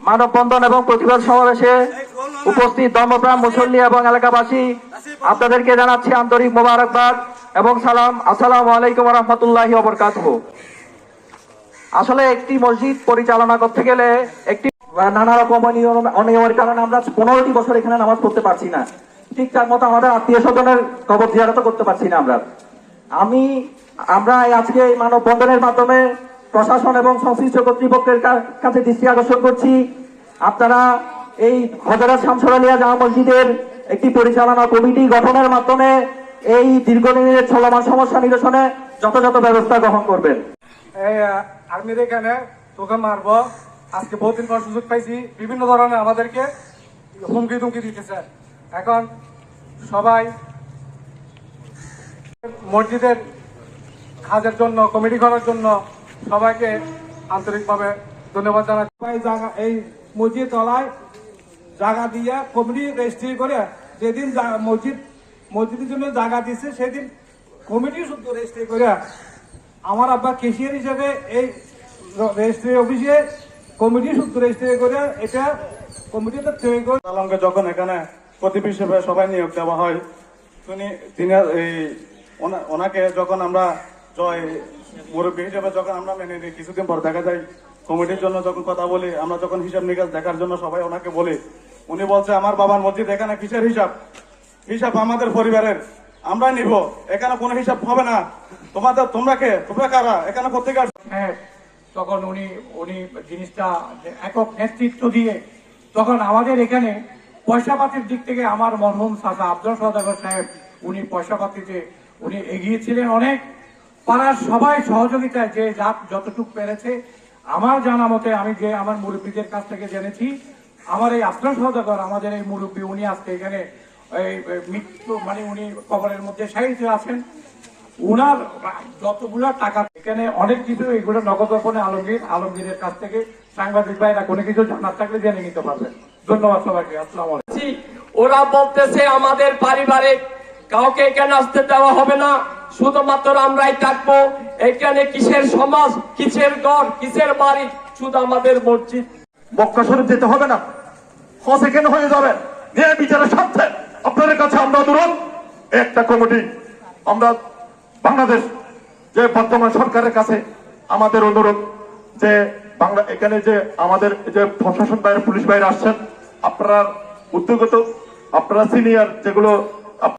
মানববন্ধন এবং প্রতিবাদ সমাবেশে উপস্থিত ধর্মপ্রাণ মুসল্লি এবং এলাকাবাসী আপনাদেরকে জানাচ্ছি আন্তরিক মোবারকবাদ এবং সালাম। আসসালামু আলাইকুম ওয়া রাহমাতুল্লাহি ওয়া বারাকাতুহু। আসলে একটি মসজিদ পরিচালনা করতে গেলে একটি নানা রকম অনিয়মের কারণে আমরা 15টি বছর এখানে নামাজ পড়তে পারছি না, ঠিকঠাক মতো আমাদের আত্মীয় স্বজনের কবর জিয়ারত করতে পারছি না। আমরা আজকে এই মানববন্ধনের মাধ্যমে প্রশাসন এবং সংশ্লিষ্ট কর্তৃপক্ষের কাছে দৃষ্টি আকর্ষণ করছি, আপনারা এই হযরত শামসুল আলিয়া জামে মসজিদের একটি পরিচালনা কমিটি গঠনের মাধ্যমে এই দীর্ঘদিনের চলমান সমস্যা নিরসনে যথাযথ ব্যবস্থা গ্রহণ করবেন। আর্মির এখানে তোকে মারবো, আজকে বহুদিন পর সুযোগ পাইছি, বিভিন্ন ধরনের আমাদেরকে হুমকি ধুমকি দিতেছে। এখন সবাই মসজিদের কাজের জন্য, কমিটি করার জন্য সবাইকে আন্তরিকভাবে ধন্যবাদ জানাচ্ছি। এই মসজিদ তলায় জায়গা দিয়ে কমিটি রেজিস্ট্রি করে যেদিন মসজিদের জন্য জায়গা দিচ্ছে সেদিন কমিটি শুদ্ধ রেজিস্ট্রি করে আমার আব্বা কেশিয়ার হিসেবে এই রেজিস্ট্রি অফিসে কমিটি শুদ্ধ রেজিস্ট্রি করে এটা কমিটিতে তৈরি করে আলমকে যখন এখানে প্রতিনিধি হিসেবে সবাই নিয়োগ দেওয়া হয়, তিনি ওনাকে যখন আমরা মুরব্বী হিসেবে যখন আমরা মেনে নিই, কিছুদিন পর দেখা যায় কমিটির জন্য যখন কথা বলি, আমরা যখন হিসাব নিকাশ দেখার জন্য সবাই ওনাকে বলি, উনি বলছে আমার বাবার মসজিদ এখানে কিসের হিসাব আমাদের পরিবারের, আমরা নিব, এখানে কোনো হিসাব হবে না, তোমরা কারা এখানে কোথেকে আসবে। তখন উনি জিনিসটা একক নেতৃত্ব দিয়ে তখন আমাদের এখানে পয়সাপাতির দিক থেকে আমার মরহুম চাচা আব্দুল সওদাগর সাহেব উনি পয়সাপাতিতে উনি এগিয়েছিলেন অনেক। পাড়ার সবাই সহযোগিতায় যে যতটুকু পেরেছে, আমার জানা মতে আমি যে আমার মুরব্বীদের কাছ থেকে জেনেছি, আমার এই আব্দুল সওদাগর আমাদের এই মুরব্বী উনি আজকে এখানে মৃত্যু উনি কবরের মধ্যে শায়িত আছেন। উনার যতগুলো টাকা এখানে অনেক কিছু এগুলো নগদ অর্পণে আলমগীরের কাছ থেকে সাংবাদিক ভাইরা কোনো কিছু জানার থাকলে জেনে নিতে পারবেন। ধন্যবাদ সবাইকে। আসসালামু আলাইকুম। ওরা বলতেছে আমাদের পারিবারিক কাউকে এখানে আসতে দেওয়া হবে না, শুধুমাত্র আমরাই থাকবো এখানে। কিসের সমাজ, কিসের ঘর, কিসের বাড়ি, শুধু আমাদের মসজিদ। মক্কা শরীফ যেতে হবে না, হজ এখানে হয়ে যাবে। ন্যায় বিচারের স্বার্থে আপনাদের কাছে আমরা অনুরোধ, একটা কমিটি আমরা বাংলাদেশ যে বর্তমান সরকারের কাছে আমাদের অনুরোধ যে এখানে যে আমাদের যে প্রশাসন বাইরে পুলিশ বাইরে আসছেন, আপনারা উদ্যোগত, আপনারা সিনিয়র যেগুলো